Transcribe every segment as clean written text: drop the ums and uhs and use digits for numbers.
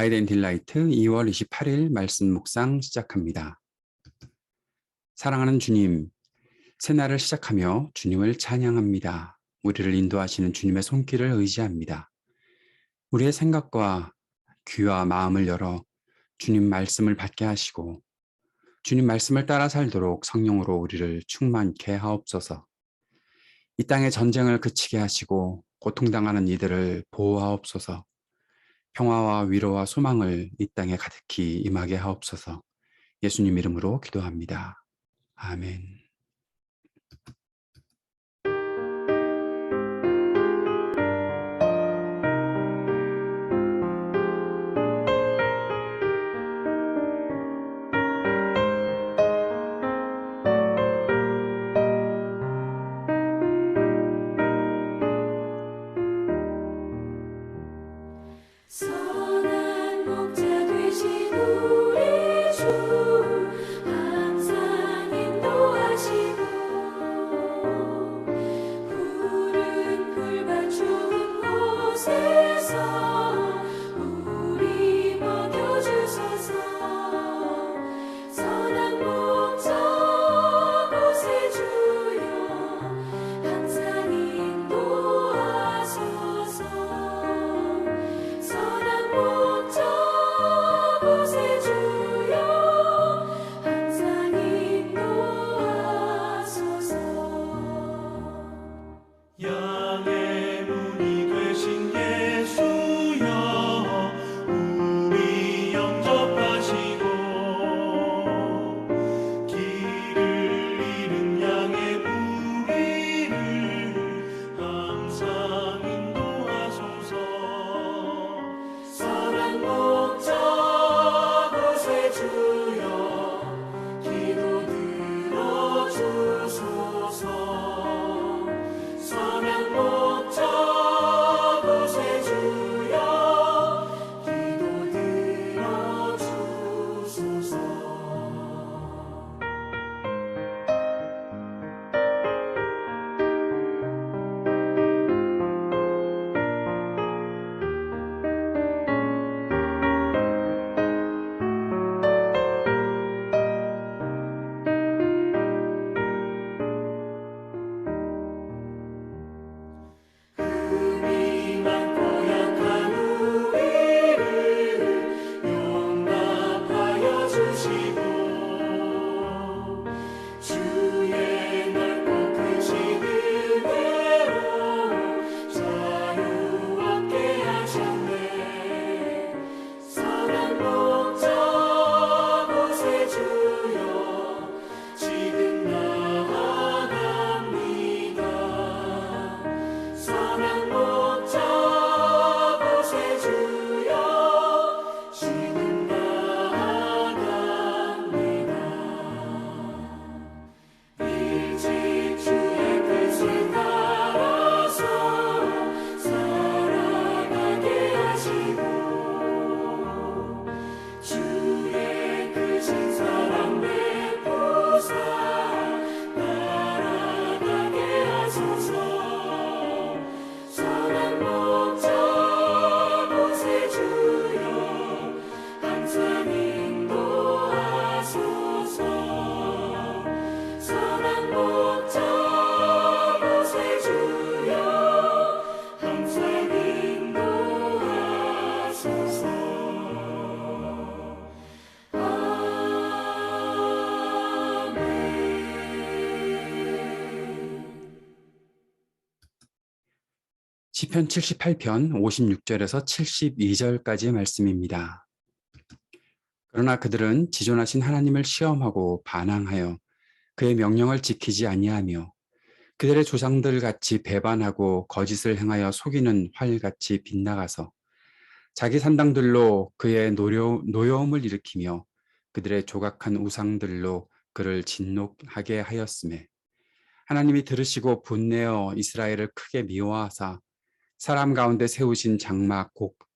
가이드 앤 딜라이트 2월 28일 말씀 묵상 시작합니다. 사랑하는 주님, 새날을 시작하며 주님을 찬양합니다. 우리를 인도하시는 주님의 손길을 의지합니다. 우리의 생각과 귀와 마음을 열어 주님 말씀을 받게 하시고 주님 말씀을 따라 살도록 성령으로 우리를 충만케 하옵소서. 이 땅의 전쟁을 그치게 하시고 고통당하는 이들을 보호하옵소서. 평화와 위로와 소망을 이 땅에 가득히 임하게 하옵소서. 예수님 이름으로 기도합니다. 아멘. 선한 목자 되신 우리 주 항상 인도하시고 푸른 풀밭 좋은 곳에서 우리 먹여주소서. 선한 목자 곳에 주여 항상 인도하소서. 선한 목자 곳에 주여 항상 인도하소서. 양의 문이 되신 예수여 우리 영접하시고 길을 잃은 양의 우리를 항상 인도하소서. 선한 목자 곳에 주여 기도 들어주소서. 선한 목자 곳에 주여 기도 들어주소서. 흠이 많고 약한 우리를 용납하여 주시고 주의 넓고 크신 은혜로 자유 얻게 하셨네. 선한 목자 곳에 주여 지금 나아갑니다. 선한 목자 곳에 주여 지금 나아갑니다. 일찍 주의 뜻을 따라서 살아가게 하시고 주의 크신 사랑 베푸사 날아가게 하소서. 선한 목자 곳에 주여 항상 인도하소서. 선한 목자 곳에 주여 항상 인도하소서. 아멘. 시편 78편 56절에서 72절까지의 말씀입니다. 그러나 그들은 지존하신 하나님을 시험하고 반항하여 그의 명령을 지키지 아니하며 그들의 조상들 같이 배반하고 거짓을 행하여 속이는 활같이 빗나가서 자기 산당들로 그의 노여움을 일으키며 그들의 조각한 우상들로 그를 진노하게 하였음에 하나님이 들으시고 분내어 이스라엘을 크게 미워하사 사람 가운데 세우신 장막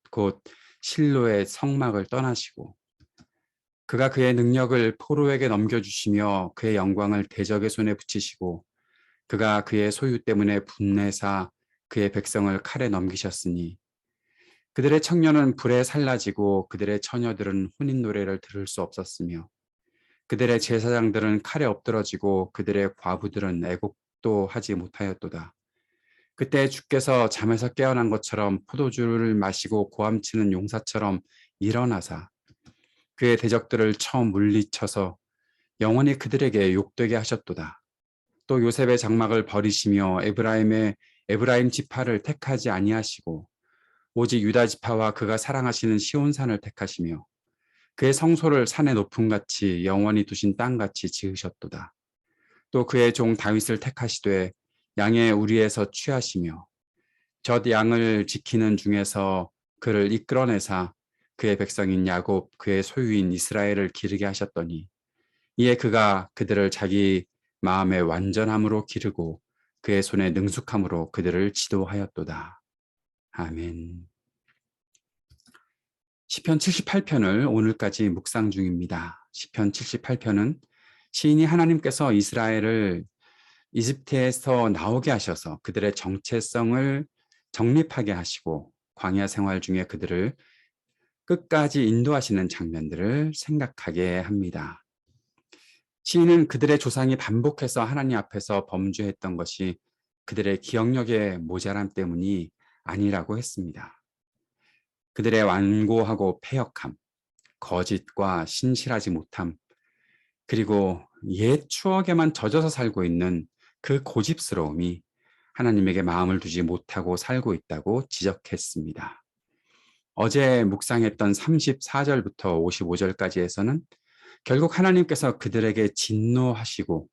곧 실로의 성막을 떠나시고 그가 그의 능력을 포로에게 넘겨주시며 그의 영광을 대적의 손에 붙이시고 그가 그의 소유 때문에 분내사 그의 백성을 칼에 넘기셨으니 그들의 청년은 불에 살라지고 그들의 처녀들은 혼인 노래를 들을 수 없었으며 그들의 제사장들은 칼에 엎드러지고 그들의 과부들은 애곡도 하지 못하였도다. 그때 주께서 잠에서 깨어난 것처럼 포도주를 마시고 고함치는 용사처럼 일어나사 그의 대적들을 처음 물리쳐서 영원히 그들에게 욕되게 하셨도다. 또 요셉의 장막을 버리시며 에브라임 지파를 택하지 아니하시고 오직 유다 지파와 그가 사랑하시는 시온산을 택하시며 그의 성소를 산의 높음같이 영원히 두신 땅같이 지으셨도다. 또 그의 종 다윗을 택하시되 양의 우리에서 취하시며 젖 양을 지키는 중에서 그를 이끌어내사 그의 백성인 야곱 그의 소유인 이스라엘을 기르게 하셨더니 이에 그가 그들을 자기 마음의 완전함으로 기르고 그의 손의 능숙함으로 그들을 지도하였도다. 아멘. 시편 78편을 오늘까지 묵상 중입니다. 시편 78편은 시인이 하나님께서 이스라엘을 이집트에서 나오게 하셔서 그들의 정체성을 정립하게 하시고 광야 생활 중에 그들을 끝까지 인도하시는 장면들을 생각하게 합니다. 시인은 그들의 조상이 반복해서 하나님 앞에서 범죄했던 것이 그들의 기억력의 모자람 때문이 아니라고 했습니다. 그들의 완고하고 패역함, 거짓과 신실하지 못함, 그리고 옛 추억에만 젖어서 살고 있는 그 고집스러움이 하나님에게 마음을 두지 못하고 살고 있다고 지적했습니다. 어제 묵상했던 34절부터 55절까지에서는 결국 하나님께서 그들에게 진노하시고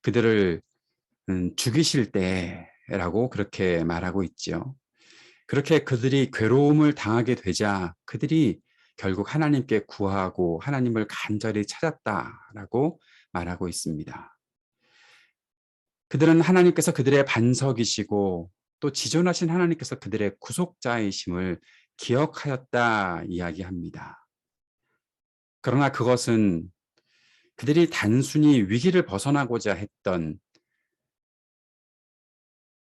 그들을 죽이실 때라고 그렇게 말하고 있죠. 그렇게 그들이 괴로움을 당하게 되자 그들이 결국 하나님께 구하고 하나님을 간절히 찾았다라고 말하고 있습니다. 그들은 하나님께서 그들의 반석이시고 또 지존하신 하나님께서 그들의 구속자이심을 기억하였다 이야기합니다. 그러나 그것은 그들이 단순히 위기를 벗어나고자 했던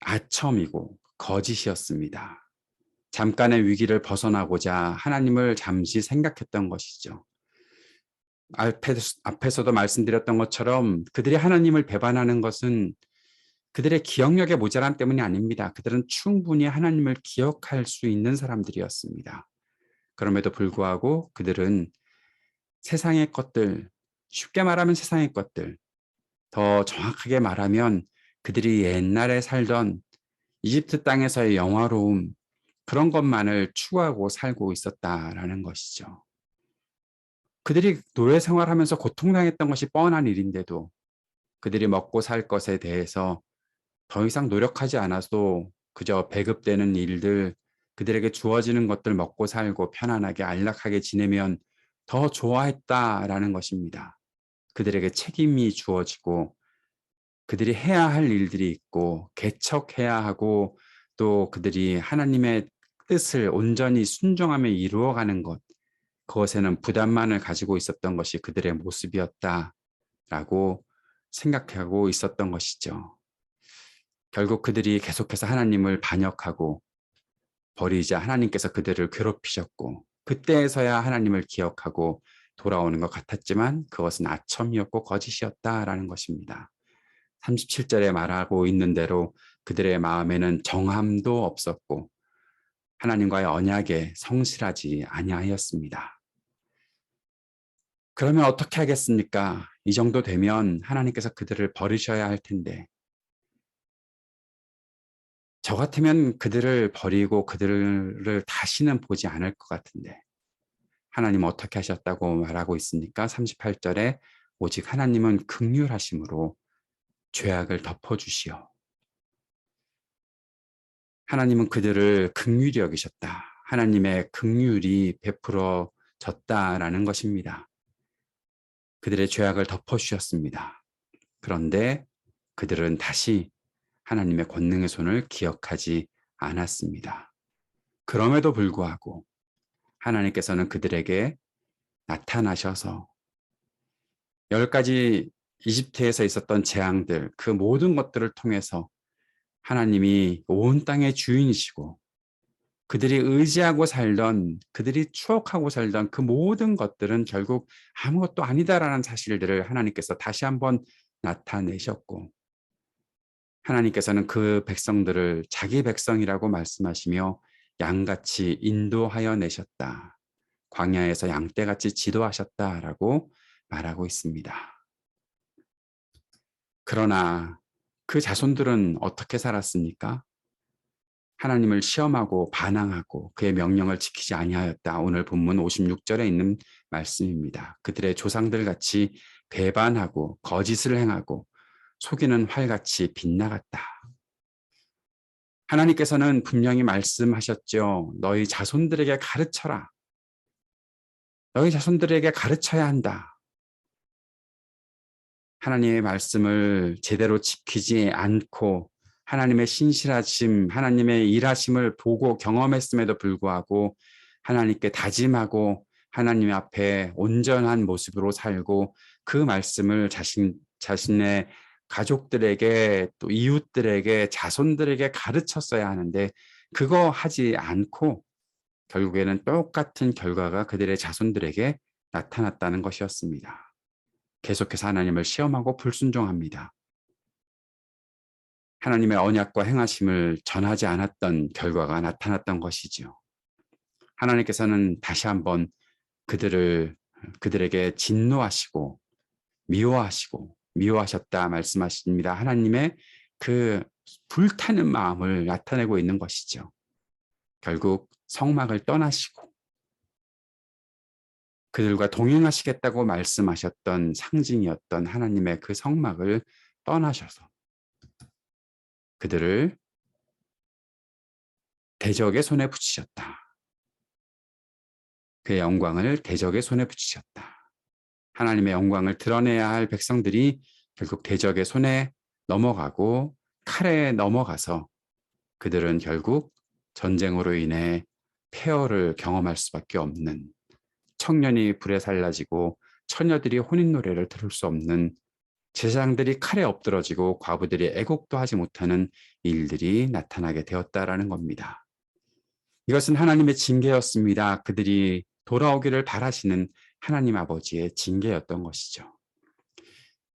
아첨이고 거짓이었습니다. 잠깐의 위기를 벗어나고자 하나님을 잠시 생각했던 것이죠. 앞에서도 말씀드렸던 것처럼 그들이 하나님을 배반하는 것은 그들의 기억력의 모자람 때문이 아닙니다. 그들은 충분히 하나님을 기억할 수 있는 사람들이었습니다. 그럼에도 불구하고 그들은 세상의 것들, 쉽게 말하면 세상의 것들, 더 정확하게 말하면 그들이 옛날에 살던 이집트 땅에서의 영화로움, 그런 것만을 추구하고 살고 있었다라는 것이죠. 그들이 노예 생활하면서 고통당했던 것이 뻔한 일인데도 그들이 먹고 살 것에 대해서 더 이상 노력하지 않아도 그저 배급되는 일들, 그들에게 주어지는 것들 먹고 살고 편안하게 안락하게 지내면 더 좋아했다라는 것입니다. 그들에게 책임이 주어지고 그들이 해야 할 일들이 있고 개척해야 하고 또 그들이 하나님의 뜻을 온전히 순종하며 이루어가는 것, 그것에는 부담만을 가지고 있었던 것이 그들의 모습이었다라고 생각하고 있었던 것이죠. 결국 그들이 계속해서 하나님을 반역하고 버리자 하나님께서 그들을 괴롭히셨고 그때에서야 하나님을 기억하고 돌아오는 것 같았지만 그것은 아첨이었고 거짓이었다라는 것입니다. 37절에 말하고 있는 대로 그들의 마음에는 정함도 없었고 하나님과의 언약에 성실하지 아니하였습니다. 그러면 어떻게 하겠습니까? 이 정도 되면 하나님께서 그들을 버리셔야 할 텐데 저 같으면 그들을 버리고 그들을 다시는 보지 않을 것 같은데 하나님은 어떻게 하셨다고 말하고 있으니까 38절에 오직 하나님은 긍휼하심으로 죄악을 덮어주시오. 하나님은 그들을 긍휼히 여기셨다. 하나님의 긍휼이 베풀어졌다라는 것입니다. 그들의 죄악을 덮어주셨습니다. 그런데 그들은 다시 하나님의 권능의 손을 기억하지 않았습니다. 그럼에도 불구하고 하나님께서는 그들에게 나타나셔서 10가지 이집트에서 있었던 재앙들, 그 모든 것들을 통해서 하나님이 온 땅의 주인이시고 그들이 의지하고 살던, 그들이 추억하고 살던 그 모든 것들은 결국 아무것도 아니다라는 사실들을 하나님께서 다시 한번 나타내셨고, 하나님께서는 그 백성들을 자기 백성이라고 말씀하시며 양같이 인도하여 내셨다. 광야에서 양떼같이 지도하셨다라고 말하고 있습니다. 그러나 그 자손들은 어떻게 살았습니까? 하나님을 시험하고 반항하고 그의 명령을 지키지 아니하였다. 오늘 본문 56절에 있는 말씀입니다. 그들의 조상들 같이 배반하고 거짓을 행하고 속이는 활같이 빗나갔다. 하나님께서는 분명히 말씀하셨죠. 너희 자손들에게 가르쳐라. 너희 자손들에게 가르쳐야 한다. 하나님의 말씀을 제대로 지키지 않고 하나님의 신실하심, 하나님의 일하심을 보고 경험했음에도 불구하고 하나님께 다짐하고 하나님 앞에 온전한 모습으로 살고 그 말씀을 자신의 가족들에게 또 이웃들에게 자손들에게 가르쳤어야 하는데 그거 하지 않고 결국에는 똑같은 결과가 그들의 자손들에게 나타났다는 것이었습니다. 계속해서 하나님을 시험하고 불순종합니다. 하나님의 언약과 행하심을 전하지 않았던 결과가 나타났던 것이지요. 하나님께서는 다시 한번 그들에게 진노하시고 미워하셨다 말씀하십니다. 하나님의 그 불타는 마음을 나타내고 있는 것이죠. 결국 성막을 떠나시고 그들과 동행하시겠다고 말씀하셨던 상징이었던 하나님의 그 성막을 떠나셔서 그들을 대적의 손에 붙이셨다. 그의 영광을 대적의 손에 붙이셨다. 하나님의 영광을 드러내야 할 백성들이 결국 대적의 손에 넘어가고 칼에 넘어가서 그들은 결국 전쟁으로 인해 폐허를 경험할 수밖에 없는, 청년이 불에 살라지고 처녀들이 혼인 노래를 들을 수 없는, 제사장들이 칼에 엎드러지고 과부들이 애곡도 하지 못하는 일들이 나타나게 되었다라는 겁니다. 이것은 하나님의 징계였습니다. 그들이 돌아오기를 바라시는 하나님 아버지의 징계였던 것이죠.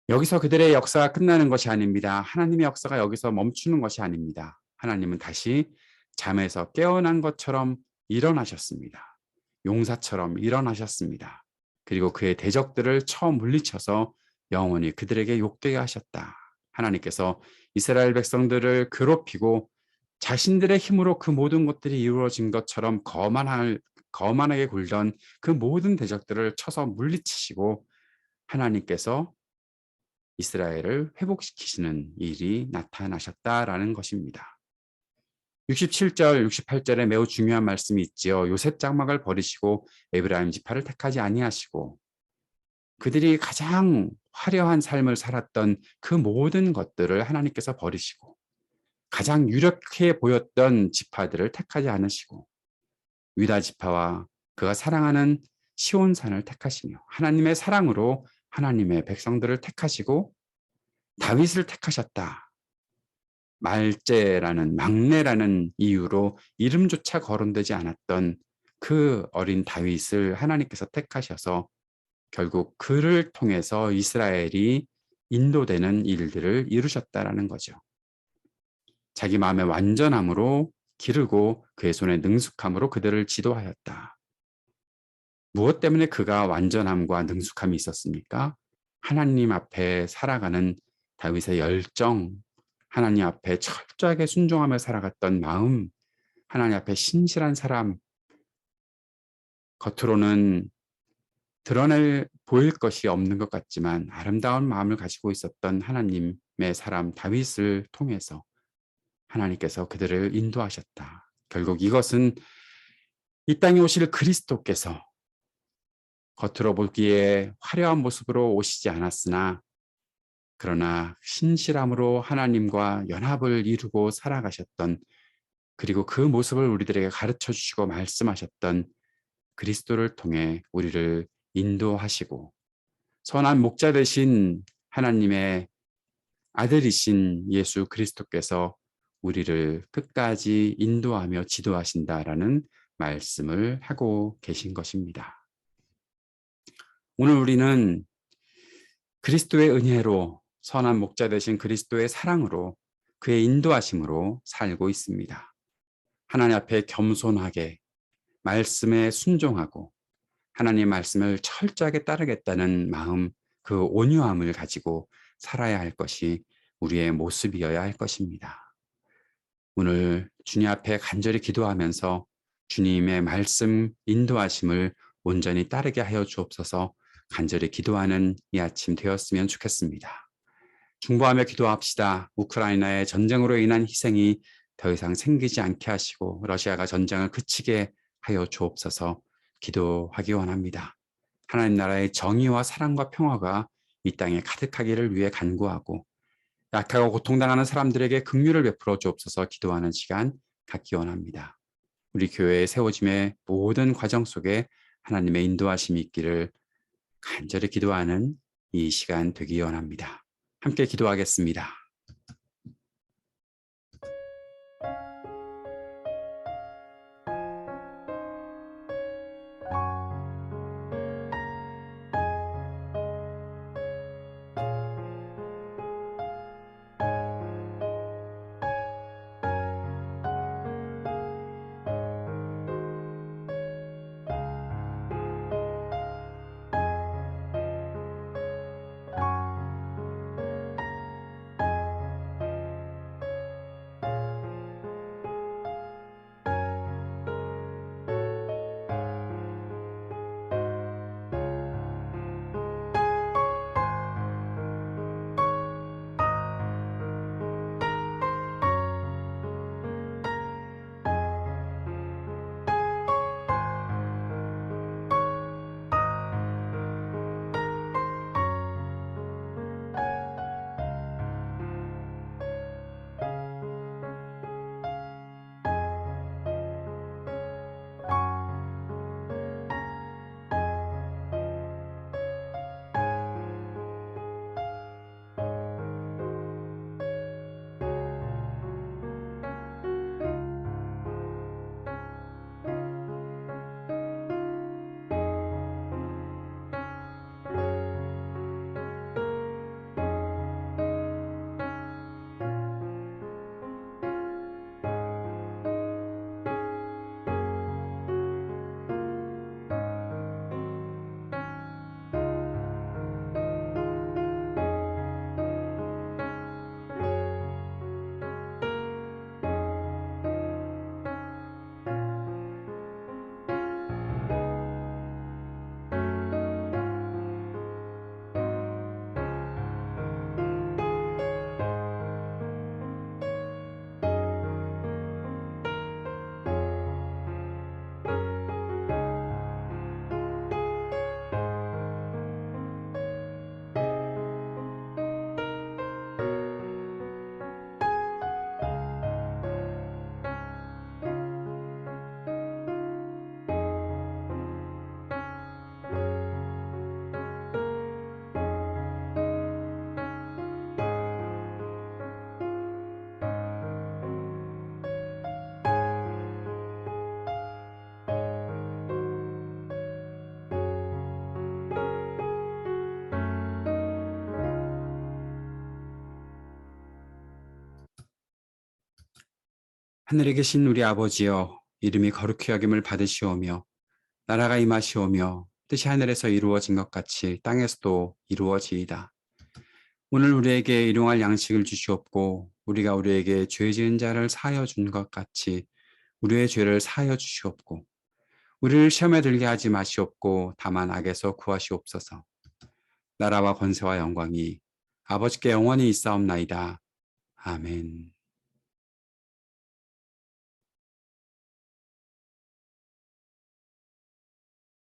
여기서 그들의 역사가 끝나는 것이 아닙니다. 하나님의 역사가 여기서 멈추는 것이 아닙니다. 하나님은 다시 잠에서 깨어난 것처럼 일어나셨습니다. 용사처럼 일어나셨습니다. 그리고 그의 대적들을 쳐 물리쳐서 영원히 그들에게 욕되게 하셨다. 하나님께서 이스라엘 백성들을 괴롭히고 자신들의 힘으로 그 모든 것들이 이루어진 것처럼 거만하게 굴던 그 모든 대적들을 쳐서 물리치시고 하나님께서 이스라엘을 회복시키시는 일이 나타나셨다라는 것입니다. 67절, 68절에 매우 중요한 말씀이 있지요. 요셉 장막을 버리시고 에브라임 지파를 택하지 아니하시고 그들이 가장 화려한 삶을 살았던 그 모든 것들을 하나님께서 버리시고 가장 유력해 보였던 지파들을 택하지 않으시고 유다 지파와 그가 사랑하는 시온산을 택하시며 하나님의 사랑으로 하나님의 백성들을 택하시고 다윗을 택하셨다. 말제라는 막내라는 이유로 이름조차 거론되지 않았던 그 어린 다윗을 하나님께서 택하셔서 결국 그를 통해서 이스라엘이 인도되는 일들을 이루셨다라는 거죠. 자기 마음의 완전함으로 기르고 그의 손의 능숙함으로 그들을 지도하였다. 무엇 때문에 그가 완전함과 능숙함이 있었습니까? 하나님 앞에 살아가는 다윗의 열정, 하나님 앞에 철저하게 순종하며 살아갔던 마음, 하나님 앞에 신실한 사람, 겉으로는 보일 것이 없는 것 같지만 아름다운 마음을 가지고 있었던 하나님의 사람 다윗을 통해서 하나님께서 그들을 인도하셨다. 결국 이것은 이 땅에 오실 그리스도께서 겉으로 보기에 화려한 모습으로 오시지 않았으나 그러나 신실함으로 하나님과 연합을 이루고 살아가셨던, 그리고 그 모습을 우리들에게 가르쳐 주시고 말씀하셨던 그리스도를 통해 우리를 인도하시고 선한 목자 되신 하나님의 아들이신 예수 그리스도께서 우리를 끝까지 인도하며 지도하신다라는 말씀을 하고 계신 것입니다. 오늘 우리는 그리스도의 은혜로 선한 목자 되신 그리스도의 사랑으로 그의 인도하심으로 살고 있습니다. 하나님 앞에 겸손하게 말씀에 순종하고 하나님의 말씀을 철저하게 따르겠다는 마음, 그 온유함을 가지고 살아야 할 것이 우리의 모습이어야 할 것입니다. 오늘 주님 앞에 간절히 기도하면서 주님의 말씀 인도하심을 온전히 따르게 하여 주옵소서. 간절히 기도하는 이 아침 되었으면 좋겠습니다. 중보하며 기도합시다. 우크라이나의 전쟁으로 인한 희생이 더 이상 생기지 않게 하시고 러시아가 전쟁을 그치게 하여 주옵소서. 기도하기 원합니다. 하나님 나라의 정의와 사랑과 평화가 이 땅에 가득하기를 위해 간구하고 약하고 고통당하는 사람들에게 긍휼을 베풀어 주옵소서. 기도하는 시간 갖기 원합니다. 우리 교회의 세워짐의 모든 과정 속에 하나님의 인도하심이 있기를 간절히 기도하는 이 시간 되기 원합니다. 함께 기도하겠습니다. 하늘에 계신 우리 아버지여, 이름이 거룩히 여김을 받으시오며 나라가 임하시오며 뜻이 하늘에서 이루어진 것 같이 땅에서도 이루어지이다. 오늘 우리에게 일용할 양식을 주시옵고 우리가 우리에게 죄 지은 자를 사하여 준 것 같이 우리의 죄를 사하여 주시옵고 우리를 시험에 들게 하지 마시옵고 다만 악에서 구하시옵소서. 나라와 권세와 영광이 아버지께 영원히 있사옵나이다. 아멘.